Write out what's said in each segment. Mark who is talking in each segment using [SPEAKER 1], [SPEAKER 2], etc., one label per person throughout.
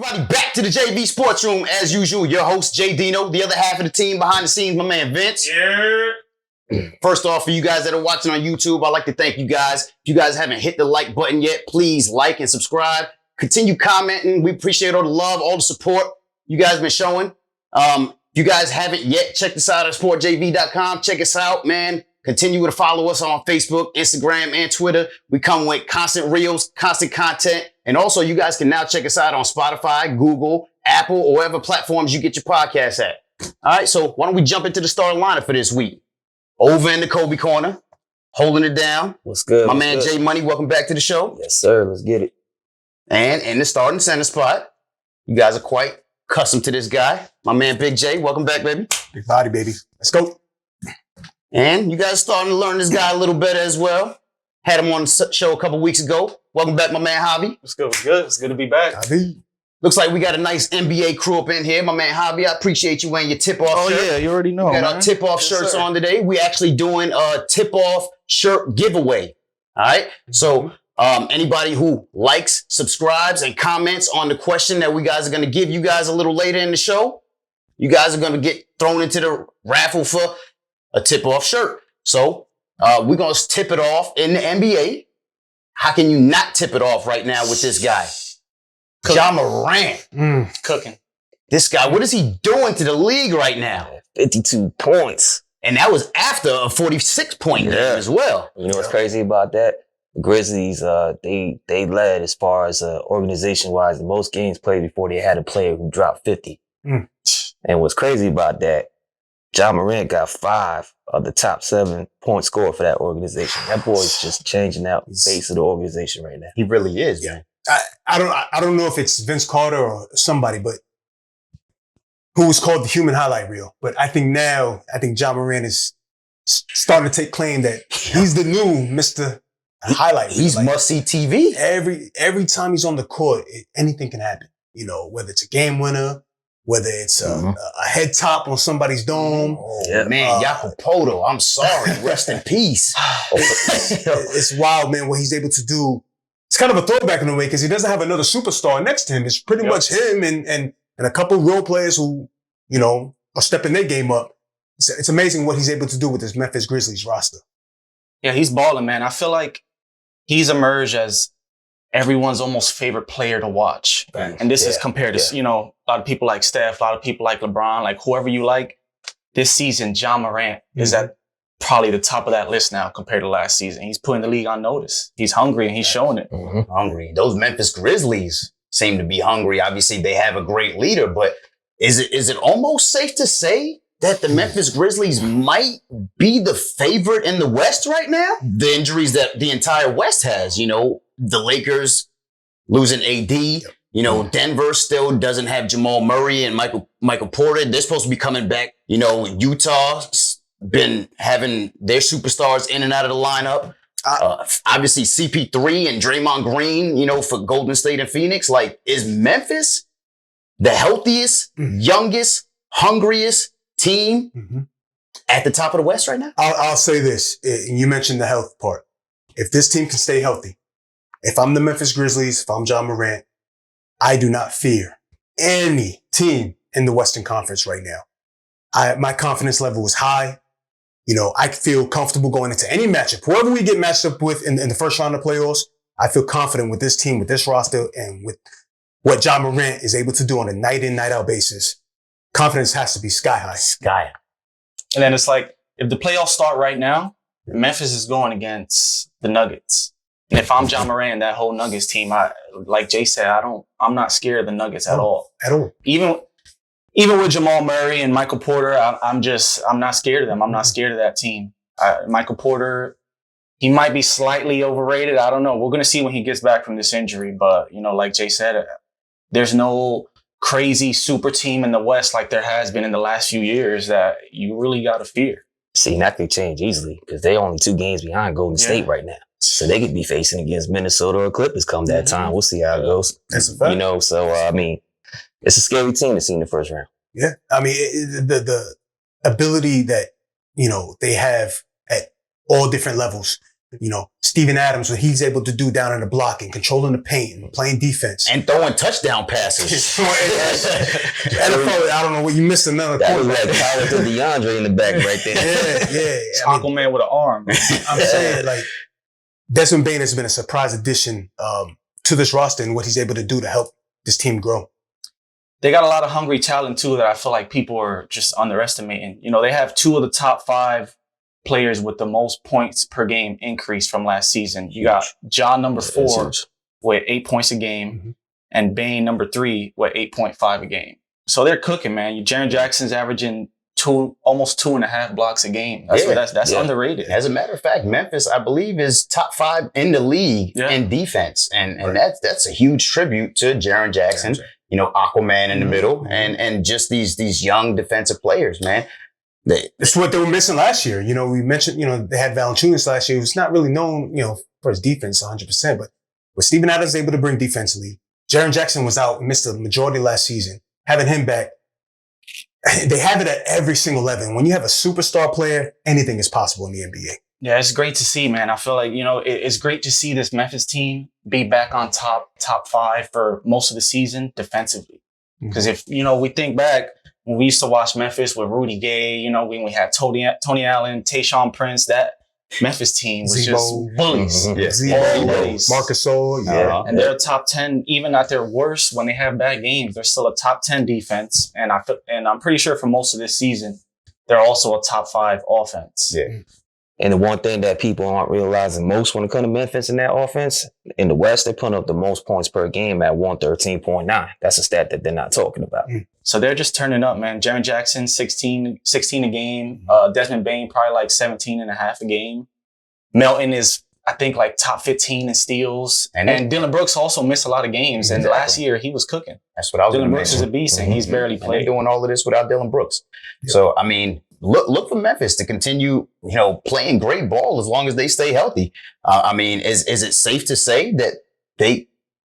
[SPEAKER 1] everybody back to the JV Sports Room. As usual, your host, JDino, the other half of the team behind the scenes, my man Vince.
[SPEAKER 2] Yeah.
[SPEAKER 1] First off, for you guys that are watching on YouTube, I'd like to thank you guys. If you guys haven't hit the like button yet, please like and subscribe. Continue commenting. We appreciate all the love, all the support you guys been showing. If you guys haven't yet, check this out at sportjv.com. Check us out, man. Continue to follow us on Facebook, Instagram, and Twitter. We come with constant reels, constant content. And also, you guys can now check us out on Spotify, Google, Apple, or whatever platforms you get your podcasts at. All right, so why don't we jump into the starting lineup for this week? Over in the Kobe corner, holding it down.
[SPEAKER 3] What's good?
[SPEAKER 1] My man J Money, welcome back to the show.
[SPEAKER 3] Yes, sir. Let's get it.
[SPEAKER 1] And in the starting center spot, you guys are quite accustomed to this guy. My man Big J, welcome back, baby.
[SPEAKER 2] Big body, baby. Let's go.
[SPEAKER 1] And you guys starting to learn this guy a little better as well. Had him on the show a couple weeks ago. Welcome back, my man Javi.
[SPEAKER 4] What's good? What's good? It's good to be back.
[SPEAKER 2] Javi.
[SPEAKER 1] Looks like we got a nice NBA crew up in here. My man Javi, I appreciate you wearing your tip-off shirt.
[SPEAKER 4] Oh, yeah, you already know,
[SPEAKER 1] We got
[SPEAKER 4] man.
[SPEAKER 1] our tip-off
[SPEAKER 4] Yes,
[SPEAKER 1] shirts
[SPEAKER 4] sir.
[SPEAKER 1] on today. We actually doing a tip-off shirt giveaway. All right? So anybody who likes, subscribes, and comments on the question that we guys are going to give you guys a little later in the show, you guys are going to get thrown into the raffle for a tip-off shirt. So we're going to tip it off in the NBA. How can you not tip it off right now with this guy? Ja Morant.
[SPEAKER 4] Cooking.
[SPEAKER 1] This guy, what is he doing to the league right now?
[SPEAKER 3] 52 points.
[SPEAKER 1] And that was after a 46-point game as well.
[SPEAKER 3] You know what's crazy about that? The Grizzlies, they led as far as organization-wise the most games played before they had a player who dropped 50. And what's crazy about that, Ja Morant got 5 of the top 7 point scorer for that organization. That boy's just changing out the face of the organization right now.
[SPEAKER 1] He really is, man.
[SPEAKER 2] I don't know if it's Vince Carter or somebody, but who was called the human highlight reel. But I think Ja Morant is starting to take claim that he's the new Mr. Highlight reel.
[SPEAKER 1] He's must-see TV.
[SPEAKER 2] Every time he's on the court, anything can happen. You know, whether it's a game winner, whether it's a head top on somebody's dome.
[SPEAKER 1] Oh, man, Jacopoto, I'm sorry. Rest in peace.
[SPEAKER 2] It's wild, man, what he's able to do. It's kind of a throwback in a way because he doesn't have another superstar next to him. It's pretty much him and a couple role players who, you know, are stepping their game up. It's amazing what he's able to do with this Memphis Grizzlies roster.
[SPEAKER 4] Yeah, he's balling, man. I feel like he's emerged as everyone's almost favorite player to watch.
[SPEAKER 2] Right.
[SPEAKER 4] And this is compared to, you know, a lot of people like Steph, a lot of people like LeBron, like whoever you like. This season, Ja Morant is at probably the top of that list now compared to last season. He's putting the league on notice. He's hungry and he's showing it.
[SPEAKER 1] Hungry. Those Memphis Grizzlies seem to be hungry. Obviously, they have a great leader, but is it almost safe to say that the Memphis Grizzlies might be the favorite in the West right now? The injuries that the entire West has, you know, the Lakers losing AD, you know, Denver still doesn't have Jamal Murray and Michael Porter. They're supposed to be coming back. You know, Utah's been having their superstars in and out of the lineup. Obviously, CP3 and Draymond Green, you know, for Golden State and Phoenix. Like, is Memphis the healthiest, youngest, hungriest team at the top of the West right now?
[SPEAKER 2] I'll say this. You mentioned the health part. If this team can stay healthy, if I'm the Memphis Grizzlies, if I'm Ja Morant, I do not fear any team in the Western Conference right now. My confidence level is high. You know, I feel comfortable going into any matchup. Whoever we get matched up with in the first round of playoffs, I feel confident with this team, with this roster, and with what Ja Morant is able to do on a night-in, night-out basis. Confidence has to be sky high.
[SPEAKER 4] And then it's like, if the playoffs start right now, Memphis is going against the Nuggets. And if I'm Ja Morant, that whole Nuggets team, like Jay said, I'm not scared of the Nuggets at all.
[SPEAKER 2] At all.
[SPEAKER 4] Even with Jamal Murray and Michael Porter, I'm not scared of them. I'm not scared of that team. Michael Porter, he might be slightly overrated. I don't know. We're going to see when he gets back from this injury. But, you know, like Jay said, there's no crazy super team in the West like there has been in the last few years that you really got to fear.
[SPEAKER 3] See, that could change easily because they're only 2 games behind Golden State right now. So they could be facing against Minnesota or Clippers come that time. We'll see how it goes.
[SPEAKER 2] That's a fact.
[SPEAKER 3] You know, so, I mean, it's a scary team to see in the first round.
[SPEAKER 2] Yeah. I mean, the ability that, you know, they have at all different levels. Steven Adams, what he's able to do down in the block and controlling the paint and playing defense.
[SPEAKER 1] And throwing touchdown passes.
[SPEAKER 2] NFL, I don't know what you missed another
[SPEAKER 3] That
[SPEAKER 2] point.
[SPEAKER 3] was like Tyler to DeAndre in the back right there.
[SPEAKER 2] Yeah.
[SPEAKER 4] Aquaman with an arm.
[SPEAKER 2] I'm saying, like, Desmond Bane has been a surprise addition to this roster and what he's able to do to help this team grow.
[SPEAKER 4] They got a lot of hungry talent, too, that I feel like people are just underestimating. They have 2 of the top 5 players with the most points per game increase from last season. You got John number 4 with 8 points a game and Bane number 3 with 8.5 a game. So they're cooking, man. Jaren Jackson's averaging almost 2.5 blocks a game. That's underrated.
[SPEAKER 1] As a matter of fact, Memphis, I believe, is top 5 in the league in defense. And that's a huge tribute to Jaren Jackson, Aquaman in the middle, and just these young defensive players, man.
[SPEAKER 2] It's what they were missing last year. We mentioned, they had Valanciunas last year. He was not really known, for his defense 100%, but with Steven Adams able to bring defensively, Jaren Jackson was out, missed the majority last season. Having him back, they have it at every single level. When you have a superstar player, anything is possible in the NBA.
[SPEAKER 4] Yeah, it's great to see, man. I feel like, it's great to see this Memphis team be back on top 5 for most of the season defensively. Because if, we think back, when we used to watch Memphis with Rudy Gay, when we had Tony Allen, Tayshaun Prince, that Memphis team was just bullies.
[SPEAKER 2] Bullies. Marcus Gasol.
[SPEAKER 4] And they're a top 10, even at their worst, when they have bad games, they're still a top 10 defense. And I'm pretty sure for most of this season, they're also a top 5 offense.
[SPEAKER 1] Yeah.
[SPEAKER 3] And the one thing that people aren't realizing most when it comes to Memphis in that offense, in the West, they're putting up the most points per game at 113.9. That's a stat that they're not talking about.
[SPEAKER 4] So they're just turning up, man. Jaren Jackson, 16 a game. Desmond Bane, probably like 17.5 a game. Melton is, I think, like top 15 in steals. And Dylan Brooks also missed a lot of games. And last year, he was cooking.
[SPEAKER 1] That's what I was
[SPEAKER 4] Dylan Brooks is a beast, and he's barely played.
[SPEAKER 1] And they're doing all of this without Dylan Brooks. So, I mean, look for Memphis to continue, playing great ball as long as they stay healthy. I mean, is it safe to say that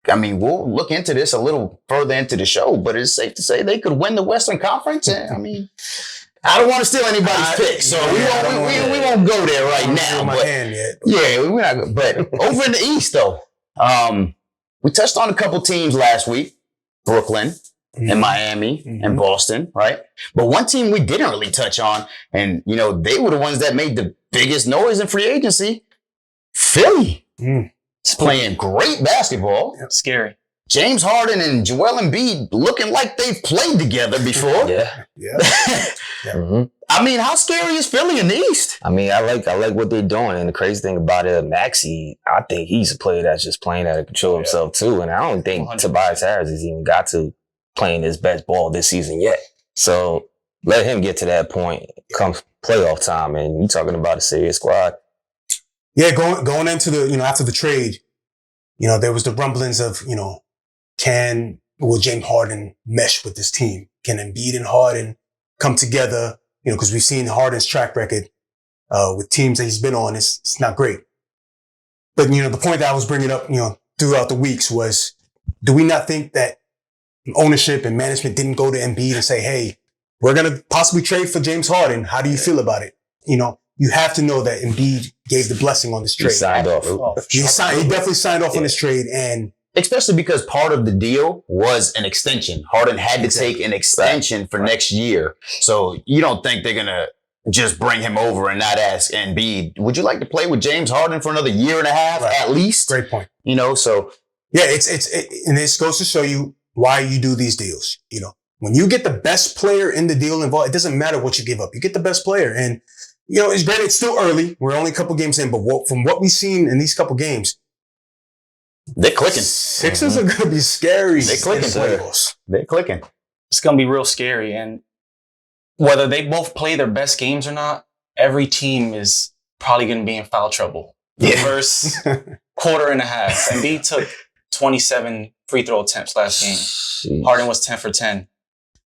[SPEAKER 1] we'll look into this a little further into the show, but it's safe to say they could win the Western Conference? And, I don't want to steal anybody's pick, so we won't go there right now. We're not. But over in the East, though, we touched on a couple teams last week: Brooklyn and Miami and Boston, right? But one team we didn't really touch on, and they were the ones that made the biggest noise in free agency: Philly. It's playing great basketball.
[SPEAKER 4] Scary.
[SPEAKER 1] James Harden and Joel Embiid looking like they've played together before. I mean, how scary is Philly in the East?
[SPEAKER 3] I mean, I like what they're doing. And the crazy thing about it, Maxey, I think he's a player that's just playing out of control himself too. And I don't think 100%. Tobias Harris has even got to playing his best ball this season yet. So let him get to that point come playoff time. And you're talking about a serious squad.
[SPEAKER 2] Yeah, going into the, after the trade, there was the rumblings of, will James Harden mesh with this team? Can Embiid and Harden come together? Because we've seen Harden's track record with teams that he's been on. It's not great. But, the point that I was bringing up, throughout the weeks was, do we not think that ownership and management didn't go to Embiid and say, hey, we're going to possibly trade for James Harden. How do you feel about it? You have to know that Embiid gave the blessing on this trade.
[SPEAKER 3] He signed off.
[SPEAKER 2] He definitely signed off on this trade. And
[SPEAKER 1] especially because part of the deal was an extension. Harden had to take an extension for next year. So you don't think they're going to just bring him over and not ask Embiid, would you like to play with James Harden for another year and a half at least?
[SPEAKER 2] Great point.
[SPEAKER 1] So.
[SPEAKER 2] Yeah, and this goes to show you why you do these deals. When you get the best player in the deal involved, it doesn't matter what you give up. You get the best player. And, it's great. It's still early. We're only a couple games in, but from what we've seen in these couple games,
[SPEAKER 1] they're clicking.
[SPEAKER 2] Sixers are going to be scary.
[SPEAKER 1] They're clicking. They're clicking.
[SPEAKER 4] It's going to be real scary. And whether they both play their best games or not, every team is probably going to be in foul trouble. The first quarter and a half. Embiid took 27 free throw attempts last game. Harden was 10 for 10.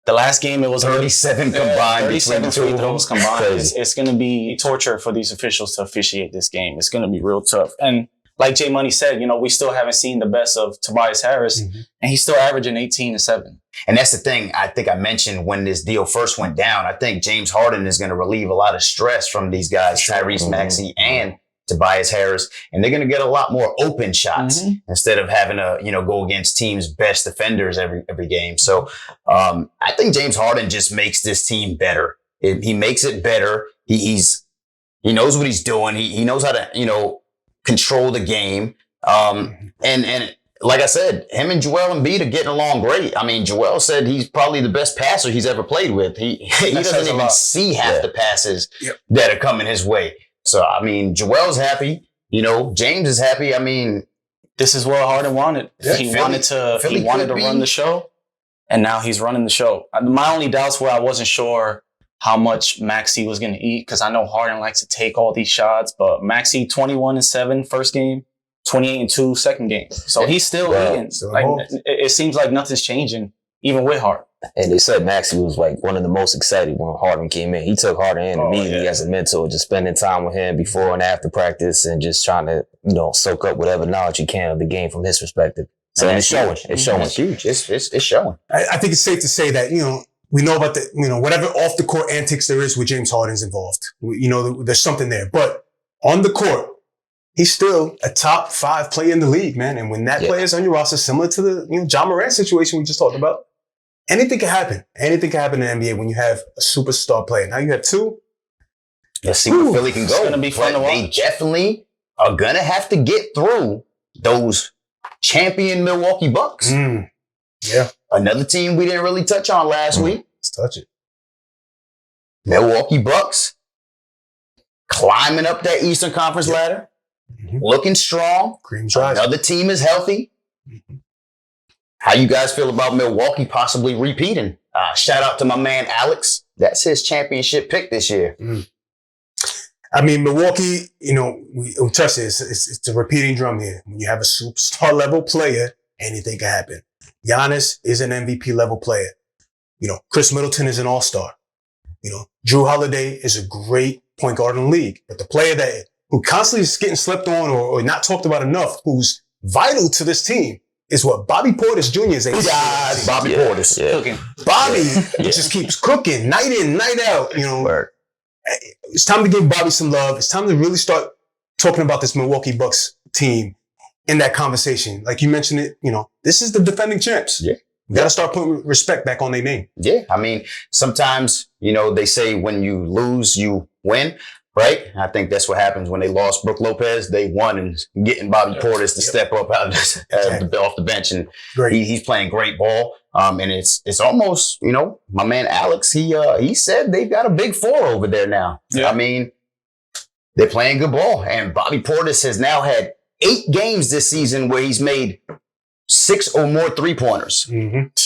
[SPEAKER 4] The last game, it was
[SPEAKER 1] 37 combined.
[SPEAKER 4] 37 free throws combined. It's going to be torture for these officials to officiate this game. It's going to be real tough. And like J Money said, we still haven't seen the best of Tobias Harris, and he's still averaging 18 and 7.
[SPEAKER 1] And that's the thing I think I mentioned when this deal first went down. I think James Harden is going to relieve a lot of stress from these guys, Tyrese Maxey and Tobias Harris, and they're going to get a lot more open shots instead of having to, go against teams' best defenders every game. So I think James Harden just makes this team better. He makes it better. He knows what he's doing. He knows how to, control the game. And like I said, him and Joel Embiid are getting along great. I mean, Joel said he's probably the best passer he's ever played with. He doesn't even see half the passes that are coming his way. So, I mean, Joel's happy. James is happy. I mean,
[SPEAKER 4] this is what Harden wanted.
[SPEAKER 1] Yeah,
[SPEAKER 4] he wanted to run the show, and now he's running the show. My only doubts were I wasn't sure how much Maxey was going to eat, because I know Harden likes to take all these shots, but Maxey 21-7 first game, 28-2 second game. So he's still eating. It seems like nothing's changing, even with Harden.
[SPEAKER 3] And they said Maxey was like one of the most excited when Harden came in. He took Harden in immediately as a mentor, just spending time with him before and after practice and just trying to, soak up whatever knowledge he can of the game from his perspective. So it's showing. It's showing.
[SPEAKER 1] It's huge. It's showing.
[SPEAKER 2] I think it's safe to say that, we know about the, whatever off the court antics there is with James Harden's involved. There's something there. But on the court, he's still a top 5 player in the league, man. And when that player is on your roster, similar to the John Morant situation we just talked about, anything can happen. Anything can happen in the NBA when you have a superstar player. Now you have 2.
[SPEAKER 1] Let's see where Philly can go.
[SPEAKER 4] It's going to be fun to watch.
[SPEAKER 1] They definitely are going to have to get through those champion Milwaukee Bucks.
[SPEAKER 2] Yeah.
[SPEAKER 1] Another team we didn't really touch on last week.
[SPEAKER 2] Let's touch it.
[SPEAKER 1] Milwaukee Bucks climbing up that Eastern Conference ladder, looking strong.
[SPEAKER 2] Cream's rising.
[SPEAKER 1] Another team is healthy. How you guys feel about Milwaukee possibly repeating? Shout out to my man Alex. That's his championship pick this year.
[SPEAKER 2] I mean, Milwaukee, we touched it. It's a repeating drum here. When you have a superstar level player, anything can happen. Giannis is an MVP level player. Chris Middleton is an all-star. Drew Holiday is a great point guard in the league. But the player who constantly is getting slept on or not talked about enough, who's vital to this team, is what Bobby Portis Jr. is.
[SPEAKER 1] Bobby Portis.
[SPEAKER 3] Yeah.
[SPEAKER 4] Cooking.
[SPEAKER 2] Bobby just keeps cooking night in, night out. It's time to give Bobby some love. It's time to really start talking about this Milwaukee Bucks team in that conversation. Like you mentioned it, this is the defending champs.
[SPEAKER 1] Yeah.
[SPEAKER 2] We got to start putting respect back on their name.
[SPEAKER 1] Yeah. I mean, sometimes, they say when you lose, you win. Right? I think that's what happens when they lost Brook Lopez. They won, and getting Bobby Portis to step up out off the bench, and he's playing great ball. And it's almost, my man Alex, he said they've got a big 4 over there now. Yeah. I mean, they're playing good ball, and Bobby Portis has now had 8 games this season where he's made 6 or more 3-pointers.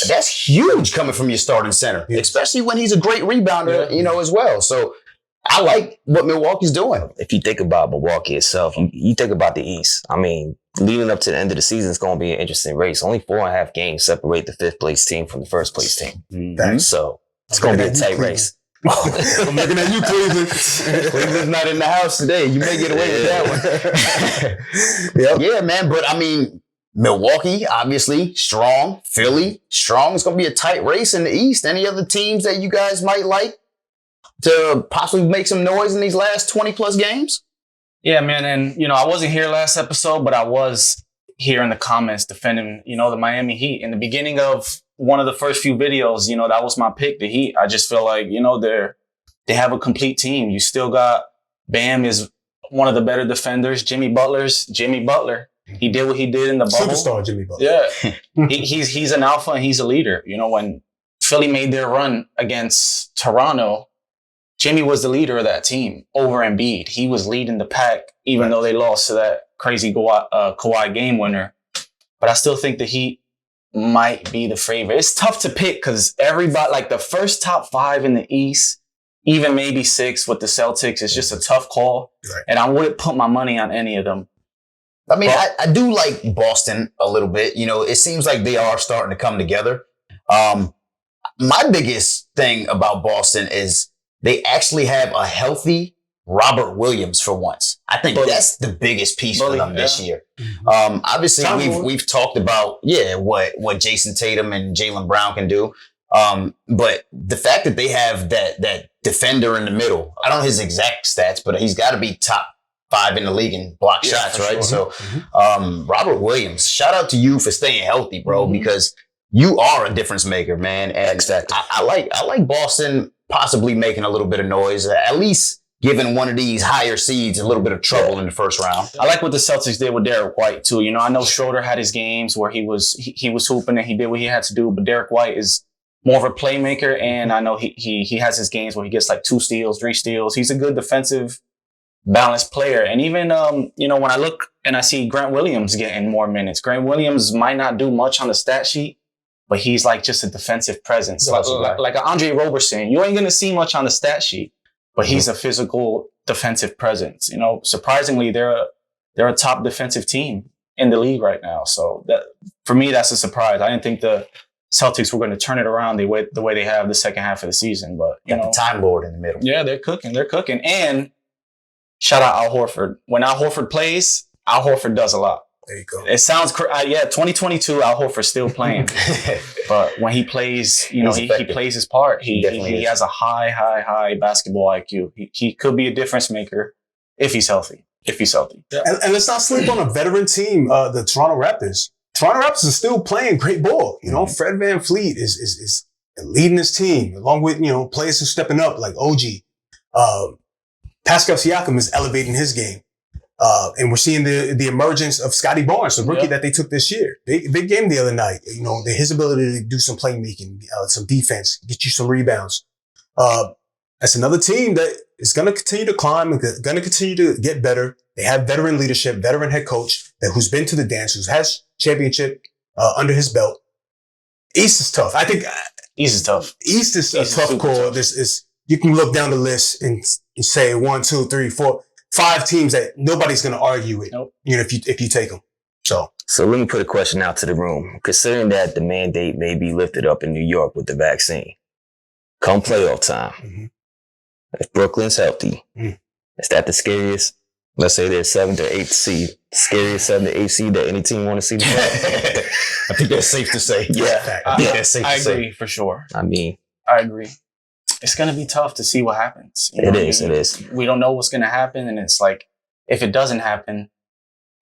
[SPEAKER 1] That's huge coming from your starting center, especially when he's a great rebounder, as well. So I like what Milwaukee's doing.
[SPEAKER 3] If you think about Milwaukee itself, you think about the East. I mean, leading up to the end of the season, it's going to be an interesting race. Only 4.5 games separate the 5th place team from the 1st place team. So it's going to be a tight race.
[SPEAKER 2] I'm looking at you, Cleveland.
[SPEAKER 1] Cleveland's not in the house today. You may get away with that one. Yeah, man. But I mean, Milwaukee, obviously, strong. Philly, strong. It's going to be a tight race in the East. Any other teams that you guys might like to possibly make some noise in these last 20 plus games?
[SPEAKER 4] Yeah, man. And, I wasn't here last episode, but I was here in the comments defending, the Miami Heat. In the beginning of one of the first few videos, that was my pick, the Heat. I just feel like, they have a complete team. You still got Bam is one of the better defenders. Jimmy Butler. He did what he did in the bubble.
[SPEAKER 2] Superstar Jimmy Butler.
[SPEAKER 4] Yeah. He's an alpha and he's a leader. When Philly made their run against Toronto, Jimmy was the leader of that team over Embiid. He was leading the pack, even though they lost to that crazy Kawhi game winner. But I still think the Heat might be the favorite. It's tough to pick because everybody, like the first top 5 in the East, even maybe 6 with the Celtics, is just a tough call. Right. And I wouldn't put my money on any of them.
[SPEAKER 1] I mean, I do like Boston a little bit. It seems like they are starting to come together. My biggest thing about Boston is they actually have a healthy Robert Williams for once. I think that's the biggest piece for them this year. Obviously, we've talked about, what Jason Tatum and Jaylen Brown can do. But the fact that they have that defender in the middle, I don't know his exact stats, but he's got to be top 5 in the league in block shots, right?
[SPEAKER 4] Sure.
[SPEAKER 1] So, Robert Williams, shout out to you for staying healthy, bro, because you are a difference maker, man. And
[SPEAKER 3] Exactly.
[SPEAKER 1] I like Boston possibly making a little bit of noise, at least giving one of these higher seeds a little bit of trouble in the first round.
[SPEAKER 4] I like what the Celtics did with Derek White too. You know, I know Schroeder had his games where he was hooping and he did what he had to do, but Derek White is more of a playmaker, and I know he has his games where he gets like 2 steals, 3 steals. He's a good defensive, balanced player. And even you know, when I look and I see Grant Williams getting more minutes, Grant Williams might not do much on the stat sheet, but he's like just a defensive presence, like an Andre Roberson. You ain't gonna see much on the stat sheet, but he's a physical defensive presence. You know, surprisingly, they're a top defensive team in the league right now. So that, for me, that's a surprise. I didn't think the Celtics were going to turn it around the way they have the second half of the season, but you know,
[SPEAKER 1] the Time Lord in the middle.
[SPEAKER 4] Yeah, they're cooking. And shout out Al Horford. When Al Horford plays, Al Horford does a lot.
[SPEAKER 2] There you go.
[SPEAKER 4] It sounds 2022. Al Horford's still playing, but when he plays, you know, he plays his part. He has a high basketball IQ. He could be a difference maker if he's healthy. Yeah.
[SPEAKER 2] And let's not sleep on a veteran team, the Toronto Raptors. Toronto Raptors are still playing great ball. You know, Fred VanVleet is leading his team, along with, you know, players who are stepping up like OG. Pascal Siakam is elevating his game. And we're seeing the emergence of Scotty Barnes, the rookie that they took this year. Big game the other night. You know, his ability to do some playmaking, some defense, get you some rebounds. That's another team that is going to continue to climb and going to continue to get better. They have veteran leadership, veteran head coach who's been to the dance, who has championship under his belt. East is tough. I think
[SPEAKER 4] East is tough.
[SPEAKER 2] East is a tough call. This is, you can look down the list and say 1, 2, 3, 4, 5 teams that nobody's going to argue with.
[SPEAKER 4] Nope.
[SPEAKER 2] You know, if you take them. So
[SPEAKER 3] let me put a question out to the room. Considering that the mandate may be lifted up in New York with the vaccine, come playoff time, if Brooklyn's healthy, is that the scariest? Let's say they're 7th or 8th seed, scariest 7th or 8th seed that any team want to see the playoffs?
[SPEAKER 1] I think that's safe to say.
[SPEAKER 3] Yeah.
[SPEAKER 1] I think that's safe to say.
[SPEAKER 4] I agree for sure.
[SPEAKER 3] I mean,
[SPEAKER 4] I agree. It's going to be tough to see what happens. You know,
[SPEAKER 3] it is.
[SPEAKER 4] We don't know what's going to happen. And it's like, if it doesn't happen,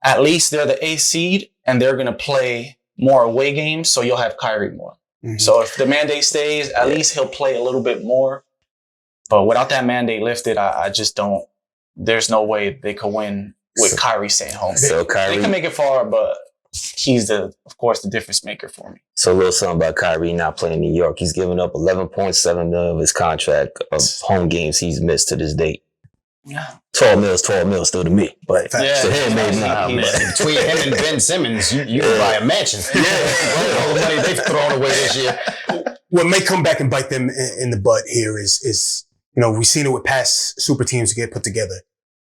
[SPEAKER 4] at least they're the 8th seed and they're going to play more away games. So you'll have Kyrie more. So if the mandate stays, at least he'll play a little bit more. But without that mandate lifted, I just don't, there's no way they could win with Kyrie staying home.
[SPEAKER 3] So Kyrie,
[SPEAKER 4] they can make it far, but he's of course, the difference maker for me.
[SPEAKER 3] So a little something about Kyrie not playing in New York. He's given up $11.7 million of his contract of home games he's missed to this date.
[SPEAKER 4] Yeah.
[SPEAKER 3] 12 mil still to me. But
[SPEAKER 4] Yeah.
[SPEAKER 3] so hey, maybe not.
[SPEAKER 1] Between him and Ben Simmons, you can buy a mansion. All the money they've thrown away this year.
[SPEAKER 2] what may come back and bite them in the butt here is, you know, we've seen it with past super teams get put together.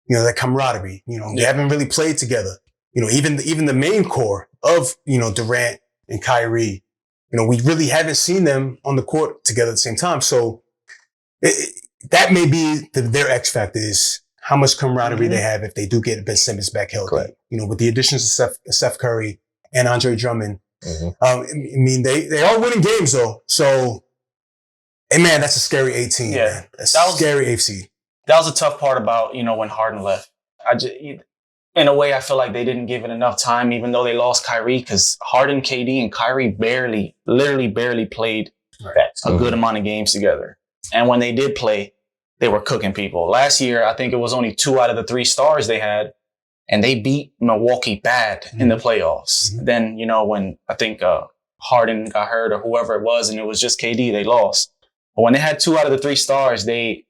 [SPEAKER 2] You know, that camaraderie, you know, they haven't really played together. You know, even the main core of, you know, Durant and Kyrie, you know, we really haven't seen them on the court together at the same time. So that may be their X factor is how much camaraderie they have if they do get Ben Simmons back healthy.
[SPEAKER 3] Correct.
[SPEAKER 2] You know, with the additions of Steph Curry and Andre Drummond. I mean, they are winning games though. So, and man, that's a scary 18.
[SPEAKER 4] Yeah.
[SPEAKER 2] Man. That's a scary AFC.
[SPEAKER 4] That was a tough part about, you know, when Harden left. In a way, I feel like they didn't give it enough time, even though they lost Kyrie, because Harden, KD, and Kyrie literally barely played a good amount of games together. And when they did play, they were cooking people. Last year, I think it was only 2 out of the 3 stars they had, and they beat Milwaukee bad in the playoffs. Then, you know, when I think Harden got hurt or whoever it was, and it was just KD, they lost. But when they had 2 out of the 3 stars, they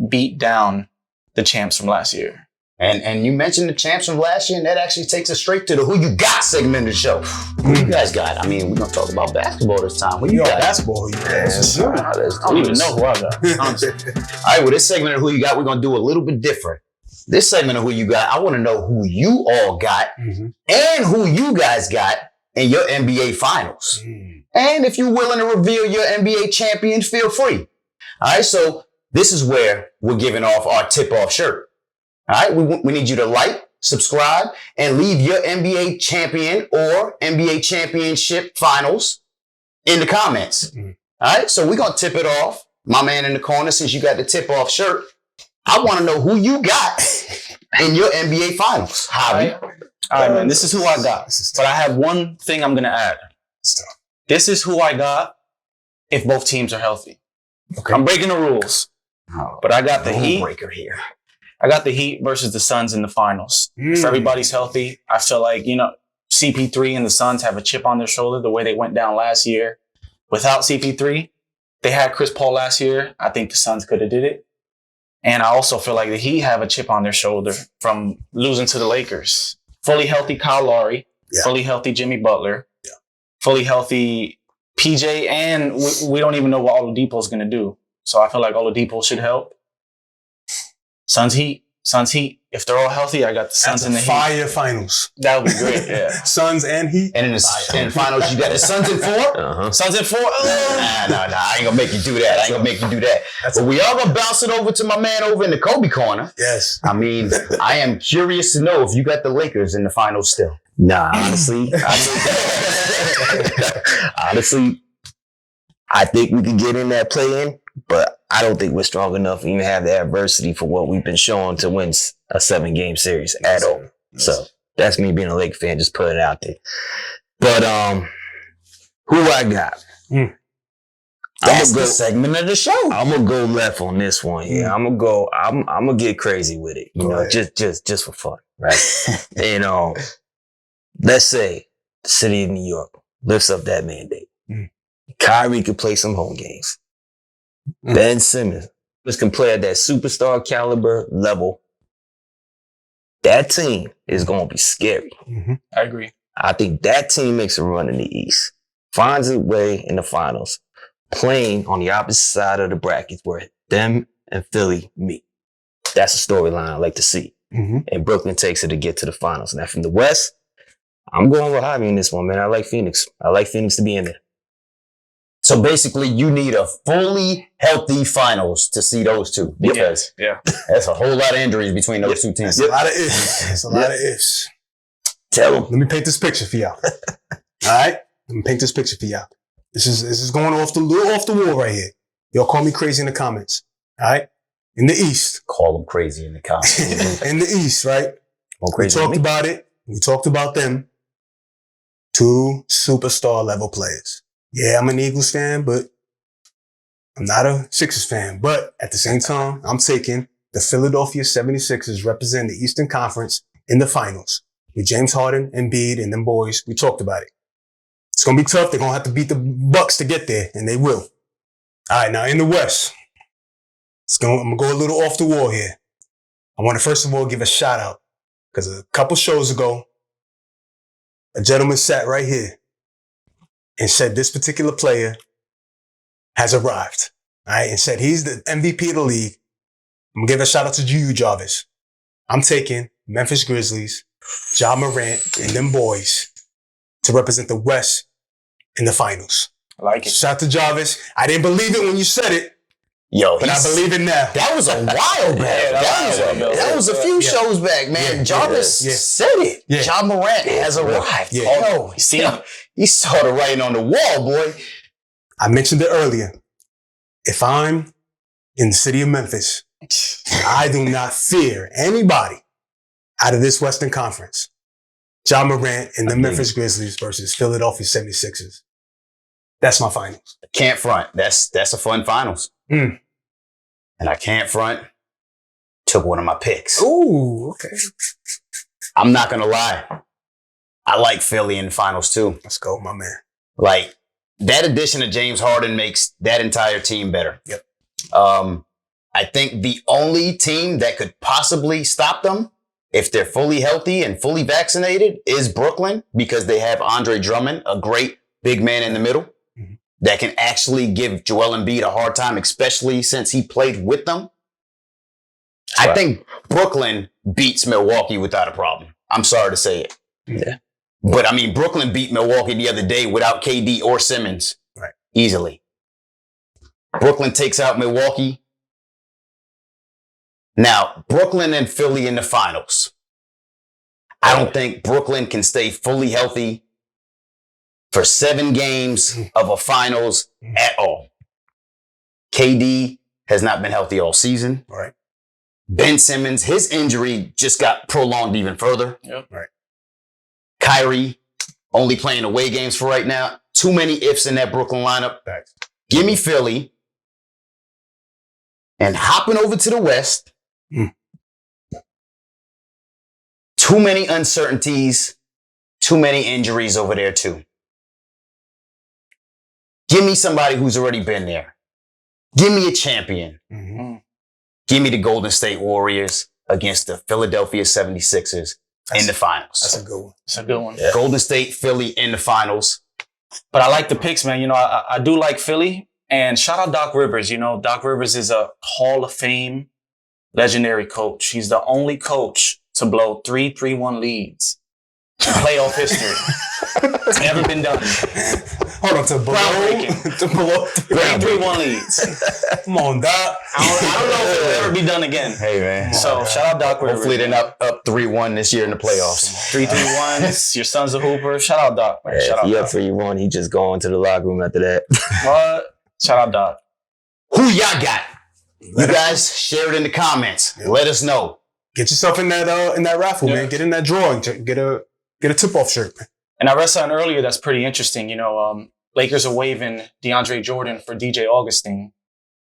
[SPEAKER 4] beat down the champs from last year.
[SPEAKER 1] And you mentioned the champs from last year, and that actually takes us straight to the Who You Got segment of the show. Who you guys got? I mean, we're going to talk about basketball this time. Who you got?
[SPEAKER 2] Basketball.
[SPEAKER 1] I don't even know who I got. Honestly. All right, well, this segment of Who You Got, we're going to do a little bit different. This segment of Who You Got, I want to know who you all got and who you guys got in your NBA finals. And if you're willing to reveal your NBA champion, feel free. All right, so this is where we're giving off our tip-off shirt. All right, we need you to like, subscribe, and leave your NBA champion or NBA championship finals in the comments. All right, so we're going to tip it off. My man in the corner, since you got the tip-off shirt, I want to know who you got in your NBA Finals, Javi.
[SPEAKER 4] All right, man. This is who I got. But I have one thing I'm going to add. This is who I got if both teams are healthy.
[SPEAKER 2] Okay.
[SPEAKER 4] I'm breaking the rules. But I got the Heat.
[SPEAKER 1] Breaker here.
[SPEAKER 4] I got the Heat versus the Suns in the finals. If everybody's healthy, I feel like, CP3 and the Suns have a chip on their shoulder the way they went down last year. Without CP3, they had Chris Paul last year. I think the Suns could have did it. And I also feel like the Heat have a chip on their shoulder from losing to the Lakers. Fully healthy Kyle Lowry, fully healthy Jimmy Butler, fully healthy PJ, and we don't even know what Oladipo is going to do. So I feel like Oladipo should help. Suns Heat. If they're all healthy, I got the Suns in the Heat.
[SPEAKER 2] Fire finals.
[SPEAKER 4] That would be great, yeah.
[SPEAKER 2] Suns and Heat.
[SPEAKER 1] And in the finals, you got the Suns in 4?
[SPEAKER 3] Uh-huh.
[SPEAKER 4] Suns in 4?
[SPEAKER 1] Nah, I ain't gonna make you do that. But we are gonna bounce it over to my man over in the Kobe corner.
[SPEAKER 2] Yes.
[SPEAKER 1] I mean, I am curious to know if you got the Lakers in the finals still.
[SPEAKER 3] Nah, honestly, I think we could get in that play-in, but I don't think we're strong enough to even have the adversity for what we've been showing to win a 7-game series at all. So that's me being a Lake fan, just putting it out there. But who I got?
[SPEAKER 1] That's the segment of the show.
[SPEAKER 3] I'm gonna go left on this one here. I'm gonna get crazy with it, just for fun, right? And let's say the city of New York lifts up that mandate. Kyrie could play some home games. Ben Simmons can play at that superstar caliber level. That team is gonna be scary.
[SPEAKER 4] I agree.
[SPEAKER 3] I think that team makes a run in the East, finds a way in the finals, playing on the opposite side of the brackets where them and Philly meet. That's a storyline I like to see. And Brooklyn takes it to get to the finals. Now from the West, I'm going with Javi in this one, man. I like Phoenix. I like Phoenix to be in there.
[SPEAKER 1] So basically, you need a fully healthy finals to see those two. Because that's a whole lot of injuries between those two teams.
[SPEAKER 2] A lot of ifs. It's a lot of ifs.
[SPEAKER 3] Tell them.
[SPEAKER 2] Let me paint this picture for y'all. All right? Let me paint this picture for y'all. This is going off the wall right here. Y'all call me crazy in the comments. All right? In the East.
[SPEAKER 1] Call them crazy in the comments.
[SPEAKER 2] In the East, right? We talked about it. We talked about them. 2 superstar level players. Yeah, I'm an Eagles fan, but I'm not a Sixers fan. But at the same time, I'm taking the Philadelphia 76ers represent the Eastern Conference in the finals with James Harden, Embiid, and them boys. We talked about it. It's going to be tough. They're going to have to beat the Bucks to get there, and they will. All right, now in the West, I'm going to go a little off the wall here. I want to first of all give a shout out because a couple shows ago, a gentleman sat right here and said this particular player has arrived, all right, and said he's the MVP of the league. I'm going to give a shout out to you, Jarvis. I'm taking Memphis Grizzlies, Ja Morant, and them boys to represent the West in the finals.
[SPEAKER 4] I like it.
[SPEAKER 2] Shout out to Jarvis. I didn't believe it when you said it,
[SPEAKER 1] Yo,
[SPEAKER 2] but I believe it now.
[SPEAKER 1] That was a while back. that was a few shows back, man. Jarvis said it. Ja Morant has arrived. Oh, he saw the writing on the wall, boy.
[SPEAKER 2] I mentioned it earlier. If I'm in the city of Memphis, I do not fear anybody out of this Western Conference. Ja Morant and the Memphis Grizzlies versus Philadelphia 76ers. That's my finals.
[SPEAKER 1] Can't front. That's a fun finals. And I can't front. Took one of my picks.
[SPEAKER 2] Ooh, okay.
[SPEAKER 1] I'm not going to lie. I like Philly in the finals too.
[SPEAKER 2] Let's go, my man.
[SPEAKER 1] Like, that addition of James Harden makes that entire team better.
[SPEAKER 2] Yep.
[SPEAKER 1] I think the only team that could possibly stop them, if they're fully healthy and fully vaccinated, is Brooklyn, because they have Andre Drummond, a great big man in the middle, that can actually give Joel Embiid a hard time, especially since he played with them. Right. I think Brooklyn beats Milwaukee without a problem. I'm sorry to say it.
[SPEAKER 3] Yeah.
[SPEAKER 1] But, I mean, Brooklyn beat Milwaukee the other day without KD or Simmons.
[SPEAKER 2] Right.
[SPEAKER 1] Easily. Brooklyn takes out Milwaukee. Now, Brooklyn and Philly in the finals. I don't think Brooklyn can stay fully healthy for 7 games of a finals at all. KD has not been healthy all season.
[SPEAKER 2] Right.
[SPEAKER 1] Ben Simmons, his injury just got prolonged even further.
[SPEAKER 4] Yep.
[SPEAKER 2] Right.
[SPEAKER 1] Kyrie only playing away games for right now. Too many ifs in that Brooklyn lineup.
[SPEAKER 2] Facts.
[SPEAKER 1] Give me Philly. And hopping over to the West. Too many uncertainties. Too many injuries over there too. Give me somebody who's already been there. Give me a champion.
[SPEAKER 2] Mm-hmm.
[SPEAKER 1] Give me the Golden State Warriors against the Philadelphia 76ers in the finals.
[SPEAKER 2] That's a good one.
[SPEAKER 4] It's a good one.
[SPEAKER 1] Yeah. Golden State, Philly in the finals.
[SPEAKER 4] But I like the picks, man. You know, I do like Philly. And shout out Doc Rivers. You know, Doc Rivers is a Hall of Fame legendary coach. He's the only coach to blow 3 3-1 leads in playoff history. It's never been done.
[SPEAKER 2] Hold on, to below
[SPEAKER 4] 3 3-1 leads.
[SPEAKER 2] Come on, Doc.
[SPEAKER 4] I don't know if it'll ever be done again.
[SPEAKER 1] Hey, man.
[SPEAKER 4] So shout out Doc Rivers.
[SPEAKER 1] Hopefully they're not up 3-1 this year in the playoffs.
[SPEAKER 4] 3-3-1. Your son's a hooper. Shout out Doc. Man.
[SPEAKER 3] Yeah,
[SPEAKER 4] Shout out
[SPEAKER 3] if he
[SPEAKER 4] Doc.
[SPEAKER 3] up 3-1, he just go into the locker room after that.
[SPEAKER 4] What? Shout out Doc.
[SPEAKER 1] Who y'all got? You guys share it in the comments.
[SPEAKER 2] Yeah.
[SPEAKER 1] Let us know.
[SPEAKER 2] Get yourself in that raffle,
[SPEAKER 4] Yeah.
[SPEAKER 2] man. Get in that drawing. Get a tip-off shirt.
[SPEAKER 4] And I read something earlier that's pretty interesting. You know, Lakers are waiving DeAndre Jordan for DJ Augustine.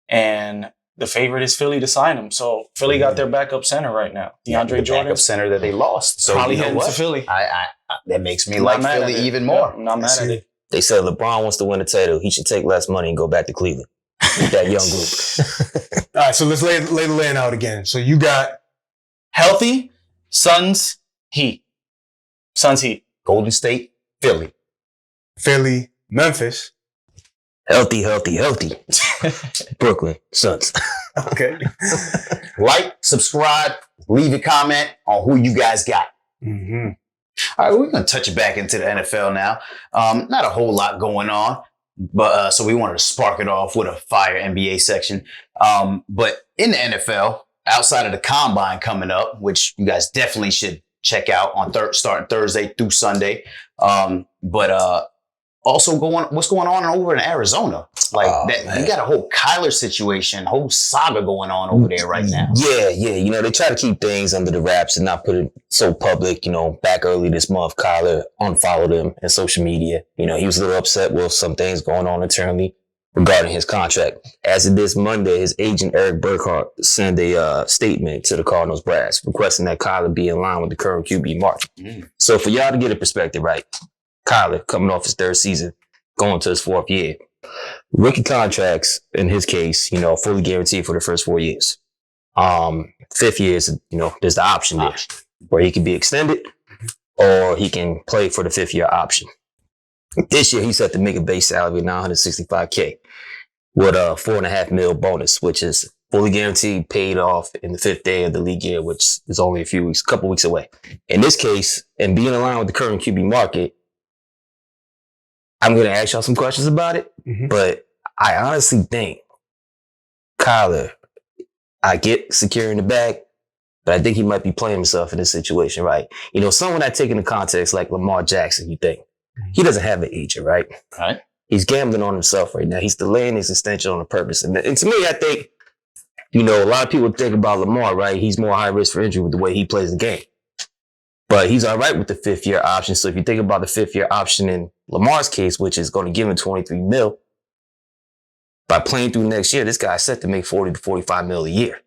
[SPEAKER 4] And the favorite is Philly to sign him. So Philly got their backup center right now. DeAndre
[SPEAKER 1] The
[SPEAKER 4] Jordan.
[SPEAKER 1] backup center that they lost. So
[SPEAKER 4] Probably
[SPEAKER 1] you know
[SPEAKER 4] heading to
[SPEAKER 1] what?
[SPEAKER 4] Philly.
[SPEAKER 1] I that makes me
[SPEAKER 4] I'm
[SPEAKER 1] like
[SPEAKER 4] not mad
[SPEAKER 1] Philly
[SPEAKER 4] at it.
[SPEAKER 1] even
[SPEAKER 4] Yeah,
[SPEAKER 1] more.
[SPEAKER 4] I'm not mad at it.
[SPEAKER 3] They said LeBron wants to win a title. He should take less money and go back to Cleveland with that young group.
[SPEAKER 2] All right, so let's lay the land out again. So you got
[SPEAKER 4] Healthy, Suns, Heat. Suns, Heat.
[SPEAKER 1] Golden State, Philly.
[SPEAKER 2] Philly, Memphis.
[SPEAKER 3] Healthy. Brooklyn Suns.
[SPEAKER 2] Okay.
[SPEAKER 1] Like, subscribe, leave a comment on who you guys got.
[SPEAKER 2] Mm-hmm.
[SPEAKER 1] All right, we're going to touch it back into the NFL now. Not a whole lot going on, but so we wanted to spark it off with a fire NBA section. But in the NFL, outside of the combine coming up, which you guys definitely should check out on starting Thursday through Sunday. But also what's going on over in Arizona? Like you got a whole Kyler situation, whole saga going on over there right now.
[SPEAKER 3] Yeah. You know, they try to keep things under the wraps and not put it so public. You know, back early this month, Kyler unfollowed him in social media. You know, he was a little upset with some things going on internally regarding his contract. As of this Monday, his agent, Eric Burkhart, sent a statement to the Cardinals brass requesting that Kyler be in line with the current QB market. So for y'all to get a perspective, right? Kyler coming off his third season, going to his fourth year. Rookie contracts, in his case, you know, fully guaranteed for the first 4 years. Fifth year is, you know, there's the option there where he can be extended or he can play for the 5th year option. This year, he's set to make a base salary of $965K with a $4.5 million bonus, which is fully guaranteed, paid off in the 5th day of the league year, which is only a couple weeks away. In this case, and being in line with the current QB market, I'm going to ask y'all some questions about it, but I honestly think Kyler, I get securing the bag, but I think he might be playing himself in this situation, right? You know, someone I take into context like Lamar Jackson, you think. He doesn't have an agent, right?
[SPEAKER 1] Right.
[SPEAKER 3] He's gambling on himself right now. He's delaying his extension on a purpose. And to me, I think, you know, a lot of people think about Lamar, right? He's more high risk for injury with the way he plays the game. But he's all right with the 5th year option. So if you think about the 5th year option in Lamar's case, which is going to give him $23 million, by playing through next year, this guy's set to make $40 to $45 million a year.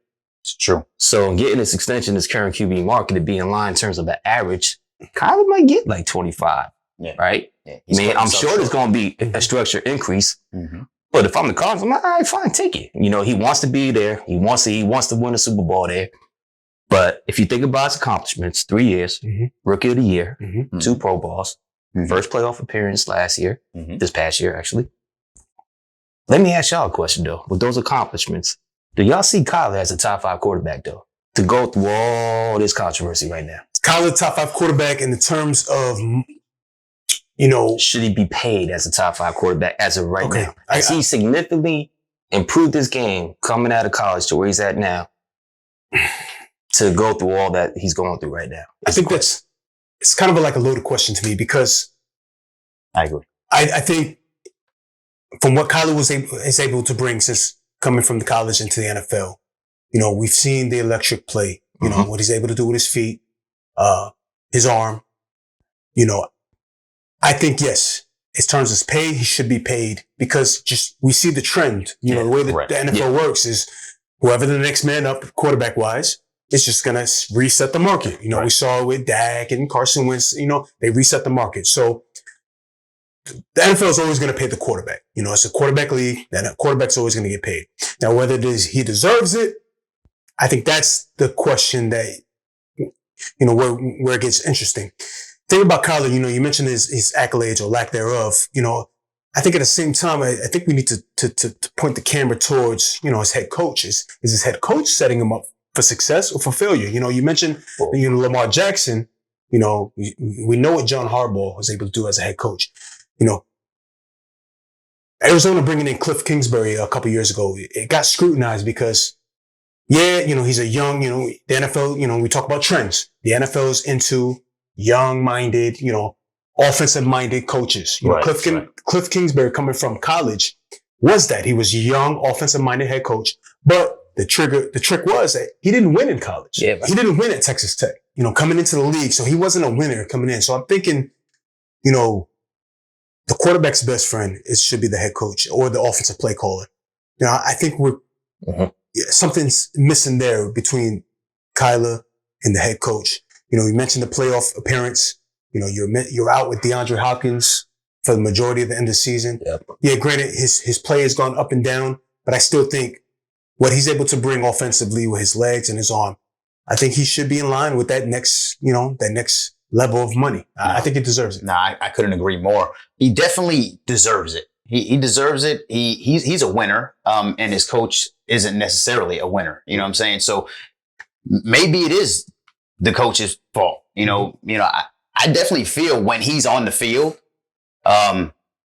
[SPEAKER 1] It's true.
[SPEAKER 3] So getting this extension, this current QB market to be in line in terms of the average, Kyler might get like 25, right?
[SPEAKER 1] Yeah,
[SPEAKER 3] I mean, I'm sure there's going to be a structure increase. But if I'm the Cardinals, I'm like, all right, fine, take it. You know, he wants to be there. He wants to win a Super Bowl there. But if you think about his accomplishments, 3 years, Rookie of the Year, 2 Pro Bowls, first playoff appearance last year, this past year, actually. Let me ask y'all a question, though. With those accomplishments, do y'all see Kyler as a top 5 quarterback, though, to go through all this controversy right now?
[SPEAKER 2] Kyler, top 5 quarterback in the terms of, you know.
[SPEAKER 3] Should he be paid as a top 5 quarterback as of right now?
[SPEAKER 2] I
[SPEAKER 3] Has he significantly improved his game coming out of college to where he's at now to go through all that he's going through right now?
[SPEAKER 2] I think it's kind of like a loaded question to me because
[SPEAKER 1] I agree.
[SPEAKER 2] I think from what Kyler is able to bring since coming from the college into the NFL, You know, we've seen the electric play, you know, what he's able to do with his feet, his arm. You know, I think, yes, in terms of pay, he should be paid because just we see the trend. You know, the way that the NFL works is whoever the next man up quarterback wise, it's just going to reset the market. You know, we saw it with Dak and Carson Wentz, you know, they reset the market. So the NFL is always going to pay the quarterback. You know, it's a quarterback league, and a quarterback's always going to get paid. Now, whether it is he deserves it, I think that's the question that, you know, where it gets interesting. Think about Kyler, you know, you mentioned his accolades or lack thereof. You know, I think at the same time, I think we need to point the camera towards, you know, his head coach. Is his head coach setting him up for success or for failure? You know, you mentioned, you know, Lamar Jackson. You know, we know what John Harbaugh was able to do as a head coach. You know, Arizona bringing in Cliff Kingsbury a couple years ago, it got scrutinized because, yeah, you know, he's a young, you know, the NFL, you know, we talk about trends. The NFL is into young-minded, you know, offensive-minded coaches. You know, Cliff Kingsbury coming from college was that. He was a young, offensive-minded head coach. But the trick was that he didn't win in college. Yeah, he didn't win at Texas Tech, you know, coming into the league. So he wasn't a winner coming in. So I'm thinking, you know, the quarterback's best friend should be the head coach or the offensive play caller. You know, I think something's missing there between Kyler and the head coach. You know, you mentioned the playoff appearance. You know, you're out with DeAndre Hopkins for the majority of the end of the season. Yep. Yeah, granted, his play has gone up and down, but I still think what he's able to bring offensively with his legs and his arm, I think he should be in line with that next level of money. I think he deserves it.
[SPEAKER 1] I couldn't agree more. He definitely deserves it. He deserves it. He's a winner. And his coach isn't necessarily a winner. You know what I'm saying? So maybe it is the coach's fault. You know, I definitely feel when he's on the field,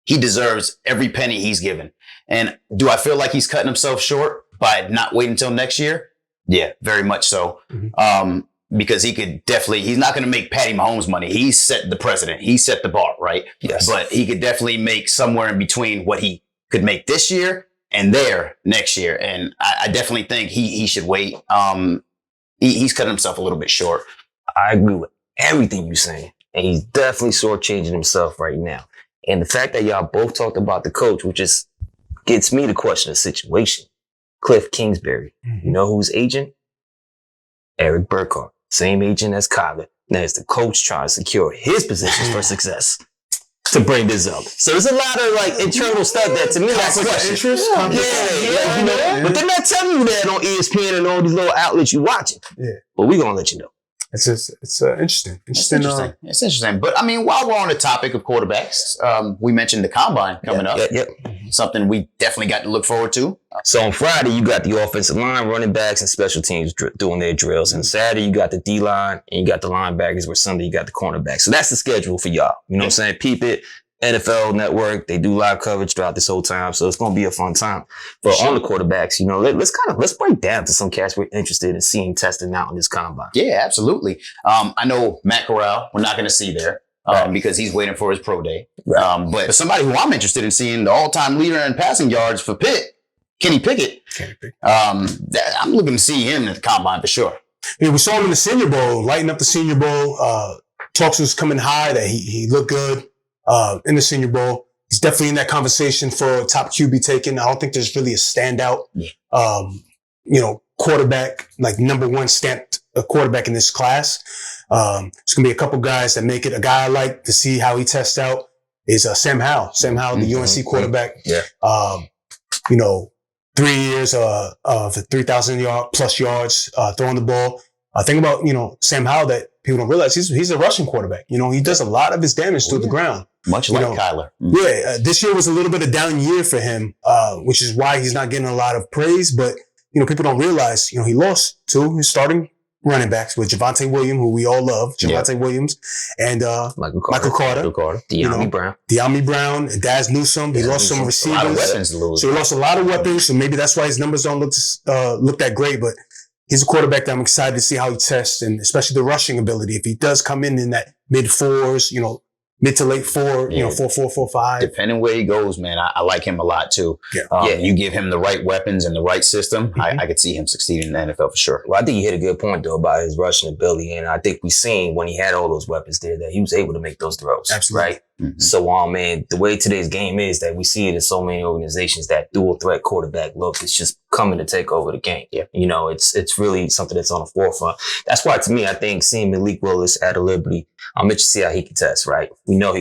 [SPEAKER 1] he deserves every penny he's given. And do I feel like he's cutting himself short by not waiting until next year? Yeah, very much so. Because he could definitely, he's not going to make Patty Mahomes money. He set the precedent. He set the bar, right? Yes. But he could definitely make somewhere in between what he could make this year and there next year. And I definitely think he should wait. He's cut himself a little bit short.
[SPEAKER 3] I agree with everything you're saying. And he's definitely shortchanging himself right now. And the fact that y'all both talked about the coach, which just gets me to question the situation. Cliff Kingsbury. You know who's agent? Eric Burkhardt. Same agent as Kyler. Now it's the coach trying to secure his positions for success to bring this up. So there's a lot of like internal stuff that to me that's
[SPEAKER 2] interest.
[SPEAKER 3] You know, but they're not telling you that on ESPN and all these little outlets you watching. Yeah. But we're gonna let you know.
[SPEAKER 2] It's interesting. It's
[SPEAKER 1] interesting. But I mean, while we're on the topic of quarterbacks, we mentioned the combine coming up.
[SPEAKER 3] Yep.
[SPEAKER 1] Something we definitely got to look forward to.
[SPEAKER 3] So on Friday, you got the offensive line, running backs, and special teams doing their drills. And Saturday, you got the D-line, and you got the linebackers, where Sunday, you got the cornerbacks. So that's the schedule for y'all. You know what I'm saying? Peep it. NFL Network, they do live coverage throughout this whole time. So it's going to be a fun time. But on the quarterbacks, you know, let's break down to some cats we're interested in seeing testing out in this combine.
[SPEAKER 1] Yeah, absolutely. I know Matt Corral, we're not going to see there. Because he's waiting for his pro day. But somebody who I'm interested in seeing, the all-time leader in passing yards for Pitt, Kenny Pickett. I'm looking to see him at the combine for sure.
[SPEAKER 2] Yeah, we saw him in the Senior Bowl, lighting up the Senior Bowl. Talks was coming high that he looked good in the Senior Bowl. He's definitely in that conversation for top QB taken. I don't think there's really a standout, quarterback, like number one stamped quarterback in this class. It's going to be a couple guys that make it. A guy I like to see how he tests out is Sam Howell. Sam Howell, the UNC quarterback. Yeah. 3 years of 3,000 plus yards throwing the ball. Think about, Sam Howell that people don't realize he's a rushing quarterback. He does a lot of his damage through the ground.
[SPEAKER 1] Much like Kyler.
[SPEAKER 2] Yeah. This year was a little bit of down year for him, which is why he's not getting a lot of praise. But, people don't realize, he lost to his starting running backs with Javonte Williams, who we all love, Javonte Williams, and Michael Carter. De'Ami Brown, and Daz Newsome. He lost some receivers. A lot of weapons to lose. So he lost a lot of weapons. So maybe that's why his numbers don't look that great. But he's a quarterback that I'm excited to see how he tests, and especially the rushing ability. If he does come in that mid fours, mid to late 4,
[SPEAKER 1] Yeah.
[SPEAKER 2] 4.4, 4.5.
[SPEAKER 1] Depending where he goes, man, I like him a lot too.
[SPEAKER 2] Yeah.
[SPEAKER 1] You give him the right weapons and the right system, I could see him succeeding in the NFL for sure.
[SPEAKER 3] Well, I think you hit a good point though about his rushing ability, and I think we seen when he had all those weapons there that he was able to make those throws.
[SPEAKER 2] Absolutely.
[SPEAKER 3] Right.
[SPEAKER 1] Mhm.
[SPEAKER 3] So, man, the way today's game is that we see it in so many organizations, that dual threat quarterback look is just coming to take over the game.
[SPEAKER 1] Yeah.
[SPEAKER 3] It's really something that's on the forefront. That's why, to me, I think seeing Malik Willis at a Liberty, I'm interested to see how he can test. Right. We know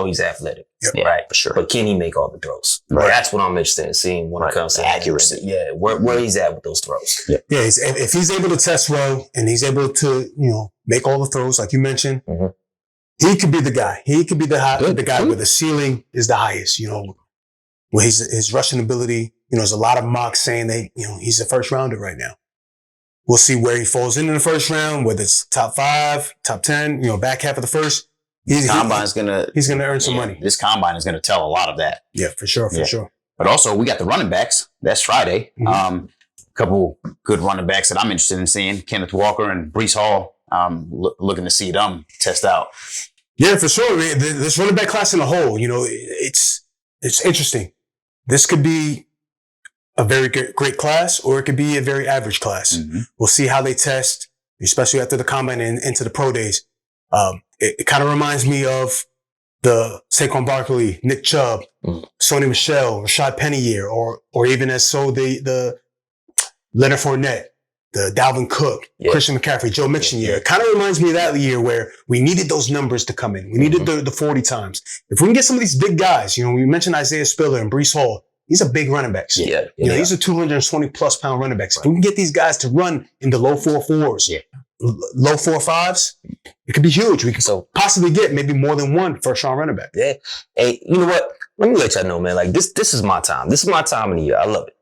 [SPEAKER 3] he's athletic.
[SPEAKER 2] Yep.
[SPEAKER 3] Right.
[SPEAKER 1] For sure.
[SPEAKER 3] But can he make all the throws?
[SPEAKER 1] Right.
[SPEAKER 3] That's what I'm interested in seeing when it comes to
[SPEAKER 1] accuracy.
[SPEAKER 3] Yeah. Where he's at with those throws.
[SPEAKER 2] Yeah, if he's able to test well and he's able to, make all the throws like you mentioned,
[SPEAKER 3] Mhm.
[SPEAKER 2] he could be the guy. He could be the guy where the ceiling is the highest. Where his rushing ability. There's a lot of mocks saying that he's a first rounder right now. We'll see where he falls in the first round, whether it's top 5, top 10, back half of the first. He's gonna earn some money.
[SPEAKER 1] This combine is gonna tell a lot of that.
[SPEAKER 2] Yeah, for sure.
[SPEAKER 1] But also, we got the running backs. That's Friday.
[SPEAKER 2] Mm-hmm.
[SPEAKER 1] A couple good running backs that I'm interested in seeing: Kenneth Walker and Breece Hall. Looking to see them test out.
[SPEAKER 2] Yeah, for sure. This running back class in a whole, it's interesting. This could be a very great class, or it could be a very average class.
[SPEAKER 1] Mm-hmm.
[SPEAKER 2] We'll see how they test, especially after the combine and into the pro days. It kind of reminds me of the Saquon Barkley, Nick Chubb, Sony Michel, Rashad Penny year, or even the Leonard Fournette, the Dalvin Cook, Christian McCaffrey, Joe Mixon year. It kind of reminds me of that year where we needed those numbers to come in. We needed the 40 times. If we can get some of these big guys, we mentioned Isaiah Spiller and Breece Hall. These are big running backs. These are 220 plus pound running backs. If we can get these guys to run in the low 4.4s, low 4.5s, it could be huge. We could possibly get maybe more than one first round running back.
[SPEAKER 3] Yeah. Hey, you know what? Let me let y'all know, man. Like this is my time. This is my time of the year. I love it.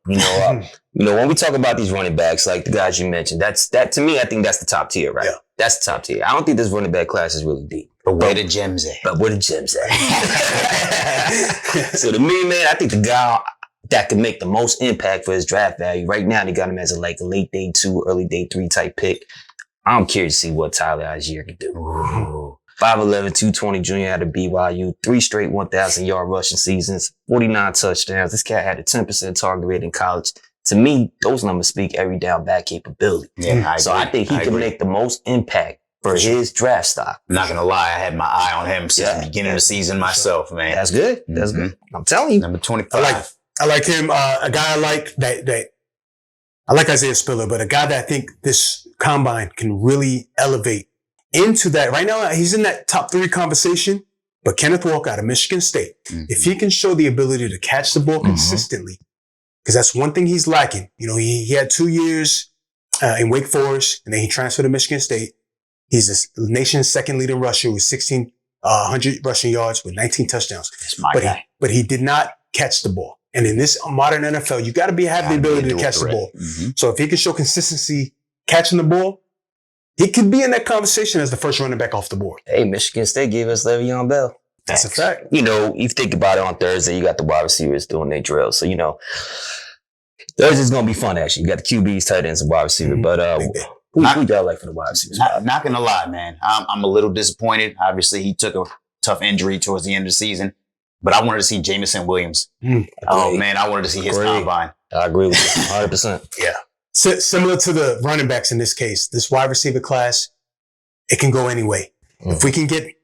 [SPEAKER 3] When we talk about these running backs, like the guys you mentioned, that to me, I think that's the top tier, right? Yeah. That's the top tier. I don't think this running back class is really deep.
[SPEAKER 1] But where the gems at?
[SPEAKER 3] So to me, man, I think the guy that could make the most impact for his draft value right now, they got him as a late day 2, early day 3 type pick. I'm curious to see what Tyler Algier can do. 5'11", 220 junior out of BYU, 3 straight 1,000-yard rushing seasons, 49 touchdowns. This cat had a 10% target rate in college. To me, those numbers speak every down back capability.
[SPEAKER 1] Yeah,
[SPEAKER 3] I think he can make the most impact for his draft stock.
[SPEAKER 1] I'm not gonna lie, I had my eye on him since the beginning of the season myself, man.
[SPEAKER 3] That's good. That's good. I'm telling you.
[SPEAKER 1] Number 25.
[SPEAKER 2] I like him. A guy I like that I like Isaiah Spiller, but a guy that I think this combine can really elevate into that. Right now, he's in that top 3 conversation, but Kenneth Walker out of Michigan State, if he can show the ability to catch the ball consistently, because that's one thing he's lacking. He had 2 years in Wake Forest, and then he transferred to Michigan State. He's the nation's second leading rusher with 1,600 rushing yards with 19 touchdowns.
[SPEAKER 1] That's my guy.
[SPEAKER 2] But he did not catch the ball. And in this modern NFL, you got to have the ability to catch the ball. So if he can show consistency catching the ball, he could be in that conversation as the first running back off the board.
[SPEAKER 3] Hey, Michigan State gave us Le'Veon Bell.
[SPEAKER 2] That's a fact.
[SPEAKER 3] You think about it on Thursday, you got the wide receivers doing their drills. So, Thursday's going to be fun, actually. You got the QBs, tight ends, and wide receiver. But who y'all like for the wide receivers?
[SPEAKER 1] Not going to lie, man. I'm a little disappointed. Obviously, he took a tough injury towards the end of the season. But I wanted to see Jamison Williams. Oh, man, I wanted to see his combine.
[SPEAKER 3] I agree with you 100%.
[SPEAKER 2] Yeah. Similar to the running backs in this case, this wide receiver class, it can go any way. If we can get,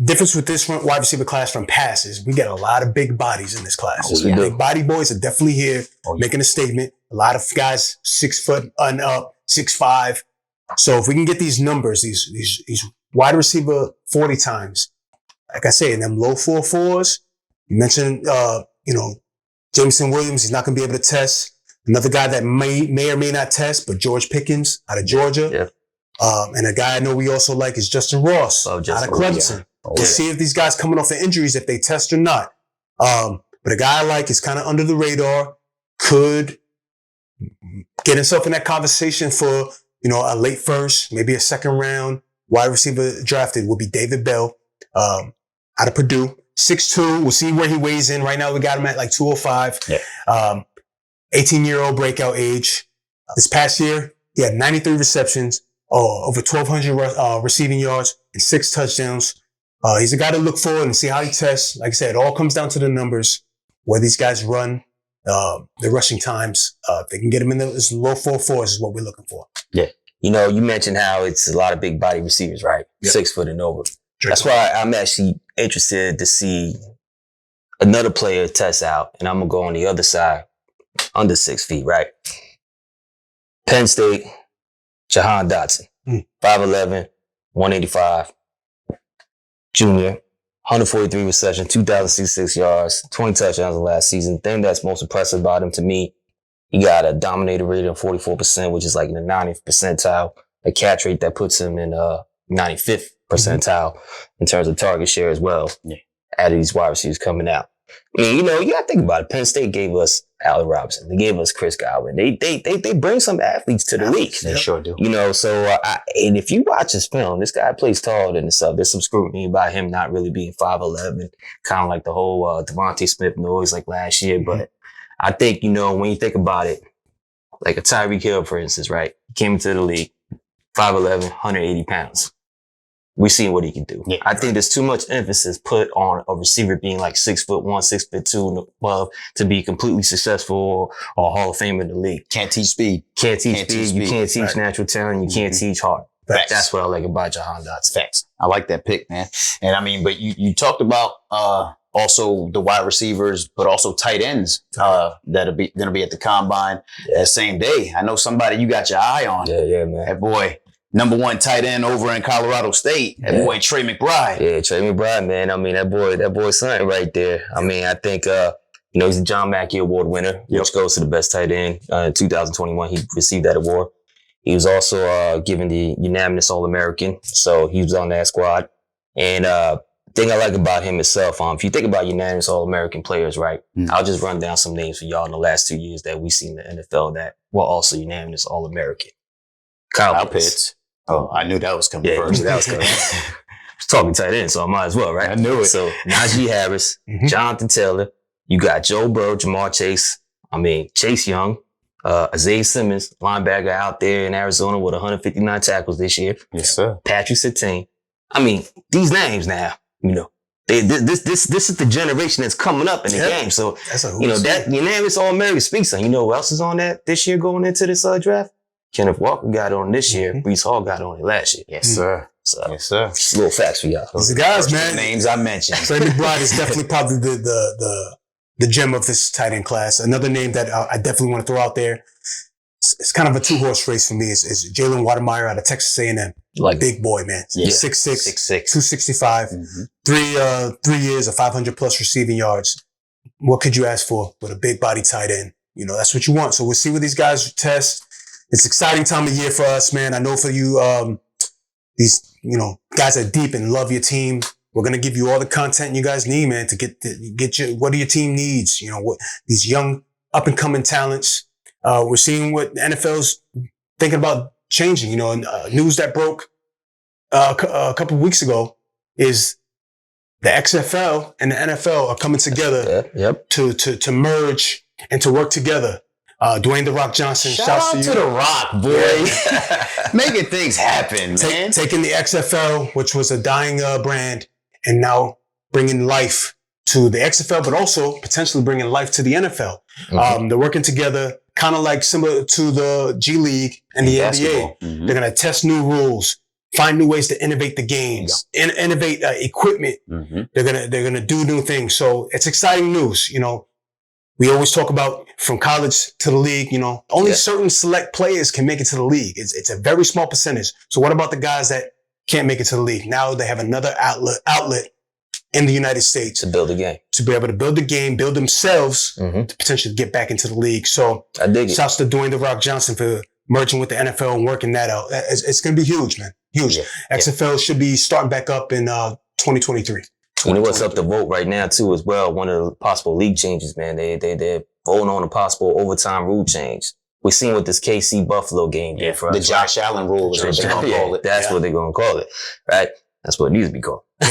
[SPEAKER 2] difference with this wide receiver class from passes, we get a lot of big bodies in this class. Big body boys are definitely here making a statement. A lot of guys 6 foot and up, 6'5". So if we can get these numbers, these wide receiver 40 times, like I say, in them low 4.4s, you mentioned, Jameson Williams, he's not going to be able to test. Another guy that may or may not test, but George Pickens out of Georgia. Yeah. And a guy I know we also like is Justin Ross out of Clemson. We'll see if these guys coming off of injuries, if they test or not. But a guy I like is kind of under the radar, could get himself in that conversation for, a late first, maybe a second round wide receiver drafted would be David Bell. Out of Purdue, 6'2". We'll see where he weighs in. Right now, we got him at like 205. Yeah. 18-year-old breakout age. This past year, he had 93 receptions, over 1,200 receiving yards, and 6 touchdowns. He's a guy to look for and see how he tests. Like I said, it all comes down to the numbers, where these guys run, the rushing times. If they can get him in the low 4.4s is what we're looking for.
[SPEAKER 3] Yeah. You know, you mentioned how it's a lot of big body receivers, right?
[SPEAKER 2] Yep.
[SPEAKER 3] 6 foot and over. That's why I'm actually interested to see another player test out, and I'm going to go on the other side, under 6 feet, right? Penn State, Jahan Dotson, 5'11", 185, junior, 143 receptions, 2,066 yards, 20 touchdowns in last season. The thing that's most impressive about him to me, he got a dominator rating of 44%, which is like in the 90th percentile. A catch rate that puts him in 95th percentile in terms of target share as well. Yeah. Out of these wide receivers coming out. I mean, you know, you got to think about it. Penn State gave us Allen Robinson. They gave us Chris Godwin. They bring some athletes to the league.
[SPEAKER 1] They sure do.
[SPEAKER 3] You know, so and if you watch his film, this guy plays taller than himself. There's some scrutiny about him not really being 5'11", kind of like the whole Devontae Smith noise like last year. But I think, you know, when you think about it, like a Tyreek Hill, for instance, right? He came into the league, 5'11", 180 pounds. We've seen what he can do. Yeah, I think there's too much emphasis put on a receiver being like 6'1", 6'2" and above to be completely successful or Hall of Fame in the league.
[SPEAKER 1] Can't teach speed.
[SPEAKER 3] Can't teach speed. You can't teach natural talent. You can't teach heart.
[SPEAKER 1] Facts.
[SPEAKER 3] That's what I like about Jahan Dotson.
[SPEAKER 1] Facts. I like that pick, man. And I mean, but you talked about also the wide receivers, but also tight ends that'll be gonna be at the combine that same day. I know somebody you got your eye on.
[SPEAKER 3] Yeah, man.
[SPEAKER 1] That boy. #1 tight end over in Colorado State. That boy Trey McBride.
[SPEAKER 3] Yeah, Trey McBride, man. I mean, that boy's something right there. I mean, I think you know, he's a John Mackey Award winner, which goes to the best tight end. In 2021, he received that award. He was also given the unanimous All-American, so he was on that squad. And thing I like about him itself, if you think about unanimous All-American players, right? I'll just run down some names for y'all in the last 2 years that we've seen in the NFL that were also unanimous All-American. Kyle Pitts.
[SPEAKER 1] Oh, I knew that was coming first.
[SPEAKER 3] That was coming. I was talking tight end, so I might as well, right?
[SPEAKER 1] I knew it.
[SPEAKER 3] So Najee Harris, Jonathan Taylor, you got Joe Burrow, Jamar Chase, Chase Young, Isaiah Simmons, linebacker out there in Arizona with 159 tackles this year.
[SPEAKER 1] Yes, sir.
[SPEAKER 3] Patrick Surtain. I mean, these names now, you know, this is the generation that's coming up in the game. So, you know, that unanimous All-American speaks on. You know who else is on that this year going into this draft? Kenneth Walker got on this year. Breece Hall got on it last year.
[SPEAKER 1] Yes, sir.
[SPEAKER 3] So,
[SPEAKER 1] yes, sir.
[SPEAKER 3] Just little facts for y'all.
[SPEAKER 2] These are guys, man.
[SPEAKER 1] Names I mentioned.
[SPEAKER 2] Trey McBride is definitely probably the gem of this tight end class. Another name that I definitely want to throw out there. It's kind of a 2-horse race for me. Is Jalen Watermeyer out of Texas A&M.
[SPEAKER 3] Like
[SPEAKER 2] big boy, man.
[SPEAKER 3] Yeah.
[SPEAKER 2] 6'6", 265, 3 years of 500 plus receiving yards. What could you ask for with a big body tight end? You know, that's what you want. So we'll see what these guys test. It's an exciting time of year for us, man. I know for you, these, you know, guys that are deep and love your team. We're going to give you all the content you guys need, man, to get you, what do your team needs? You know, what these young up and coming talents. We're seeing what the NFL's thinking about changing. You know, news that broke a couple of weeks ago is the XFL and the NFL are coming together to merge and to work together. Dwayne "The Rock" Johnson,
[SPEAKER 1] shout out to The Rock, boy. Making things happen, man. Taking
[SPEAKER 2] the XFL, which was a dying brand, and now bringing life to the XFL, but also potentially bringing life to the NFL. They're working together, kind of like similar to the G League and the NBA. They're going to test new rules, find new ways to innovate the games, innovate equipment. They're gonna do new things. So it's exciting news. You know, we always talk about from college to the league. You know, only certain select players can make it to the league. It's a very small percentage. So what about the guys that can't make it to the league? Now they have another outlet in the United States
[SPEAKER 3] to build a game,
[SPEAKER 2] to be able to build the game, build themselves to potentially get back into the league. So
[SPEAKER 3] I dig it.
[SPEAKER 2] Shouts to Dwayne "The Rock" Johnson for merging with the NFL and working that out. It's going to be huge, man. Huge. XFL should be starting back up in 2023.
[SPEAKER 3] You know what's up to vote right now too as well? One of the possible league changes, man. They're voting on a possible overtime rule change. We're seeing what this KC Buffalo game did for us.
[SPEAKER 1] The Josh Allen rule is what they're going to call it.
[SPEAKER 3] That's what they're going to call it, right? That's what it needs to be called.
[SPEAKER 1] Yeah,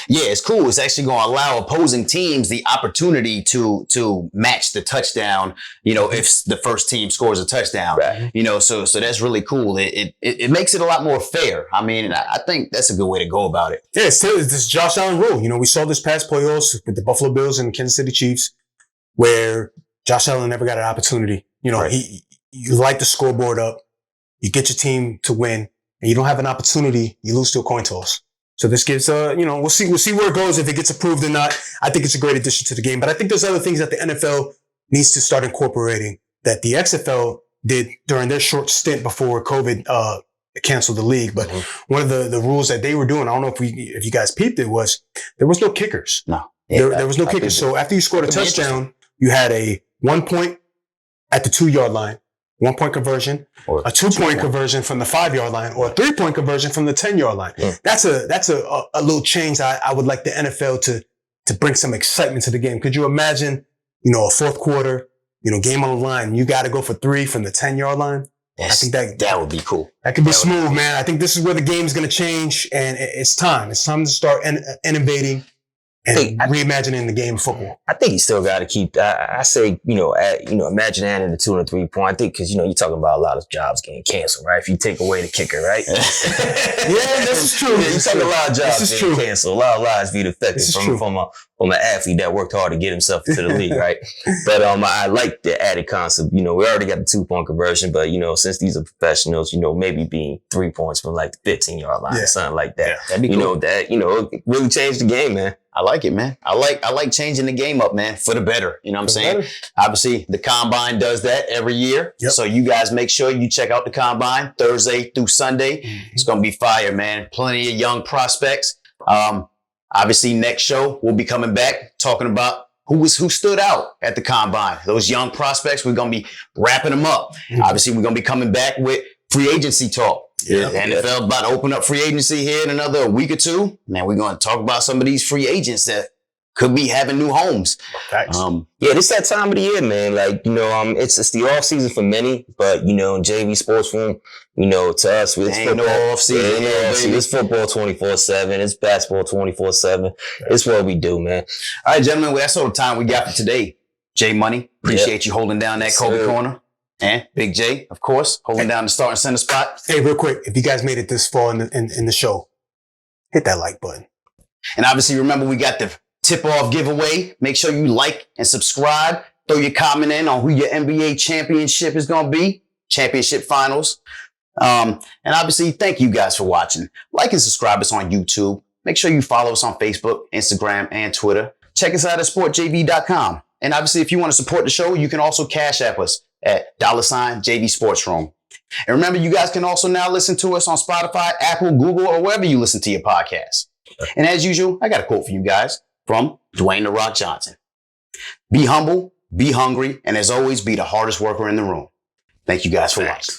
[SPEAKER 1] it's cool. It's actually going to allow opposing teams the opportunity to match the touchdown, if the first team scores a touchdown.
[SPEAKER 3] Right.
[SPEAKER 1] So that's really cool. It makes it a lot more fair. I mean, I think that's a good way to go about it.
[SPEAKER 2] Yeah, it's this Josh Allen rule. We saw this past playoffs with the Buffalo Bills and the Kansas City Chiefs, where Josh Allen never got an opportunity.
[SPEAKER 1] Right.
[SPEAKER 2] You light the scoreboard up, you get your team to win, and you don't have an opportunity, you lose to a coin toss. So this gives, we'll see where it goes, if it gets approved or not. I think it's a great addition to the game. But I think there's other things that the NFL needs to start incorporating that the XFL did during their short stint before COVID canceled the league. But one of the rules that they were doing, I don't know if you guys peeped it, was there was no kickers.
[SPEAKER 1] No.
[SPEAKER 2] There was no kickers. So after you scored a touchdown, you had a 1 point at the 2-yard line, 1 point conversion, or a 2 point conversion from the 5-yard line, or a 3 point conversion from the 10-yard line. That's a little change I would like the NFL to bring some excitement to the game. Could you imagine, a fourth quarter, game on the line, you got to go for 3 from the 10-yard line?
[SPEAKER 1] Yes,
[SPEAKER 2] I think
[SPEAKER 1] that would be cool.
[SPEAKER 2] That could be smooth, man. I think this is where the game's going to change, and it's time. It's time to start innovating and reimagining the game of football.
[SPEAKER 3] I think you still got to keep. I say, imagine adding the 2 and 3 point. I think because you're talking about a lot of jobs getting canceled, right? If you take away the kicker, right?
[SPEAKER 2] Yeah, this is true.
[SPEAKER 3] You're talking a lot of jobs getting canceled. A lot of lives being affected from an athlete that worked hard to get himself into the league, right? But I like the added concept. We already got the 2 point conversion, but since these are professionals, maybe being 3 points from like the 15-yard line or something like that.
[SPEAKER 1] Yeah, that'd be cool.
[SPEAKER 3] It really changed the game, man.
[SPEAKER 1] I like it, man. I like changing the game up, man, for the better. You know what I'm saying?
[SPEAKER 2] Better.
[SPEAKER 1] Obviously, the Combine does that every year.
[SPEAKER 2] Yep.
[SPEAKER 1] So you guys make sure you check out the Combine Thursday through Sunday. It's going to be fire, man. Plenty of young prospects. Obviously, next show, we'll be coming back talking about who stood out at the Combine. Those young prospects, we're going to be wrapping them up. Obviously, we're going to be coming back with free agency talk.
[SPEAKER 2] Yeah.
[SPEAKER 1] The NFL about to open up free agency here in another week or two. Man, we're going to talk about some of these free agents that could be having new homes.
[SPEAKER 2] Facts.
[SPEAKER 3] This that time of the year, man. Like, it's the off season for many, but in JV Sportsroom, to us, it's
[SPEAKER 1] ain't no off season.
[SPEAKER 3] It's football 24/7. It's basketball 24/7. It's what we do, man.
[SPEAKER 1] All right, gentlemen, well, that's all the time we got for today. J Money, appreciate you holding down that Kobe corner. And Big J, of course, holding down the starting center spot.
[SPEAKER 2] Hey, real quick, if you guys made it this far in the show, hit that like button.
[SPEAKER 1] And obviously, remember, we got the tip-off giveaway. Make sure you like and subscribe. Throw your comment in on who your NBA championship is going to be. Championship finals. And obviously, thank you guys for watching. Like and subscribe us on YouTube. Make sure you follow us on Facebook, Instagram, and Twitter. Check us out at sportjv.com. And obviously, if you want to support the show, you can also cash app us at $JVSportsRoom. And remember, you guys can also now listen to us on Spotify, Apple, Google, or wherever you listen to your podcasts. And as usual, I got a quote for you guys from Dwayne "The Rock" Johnson. Be humble, be hungry, and as always, be the hardest worker in the room. Thank you guys for watching.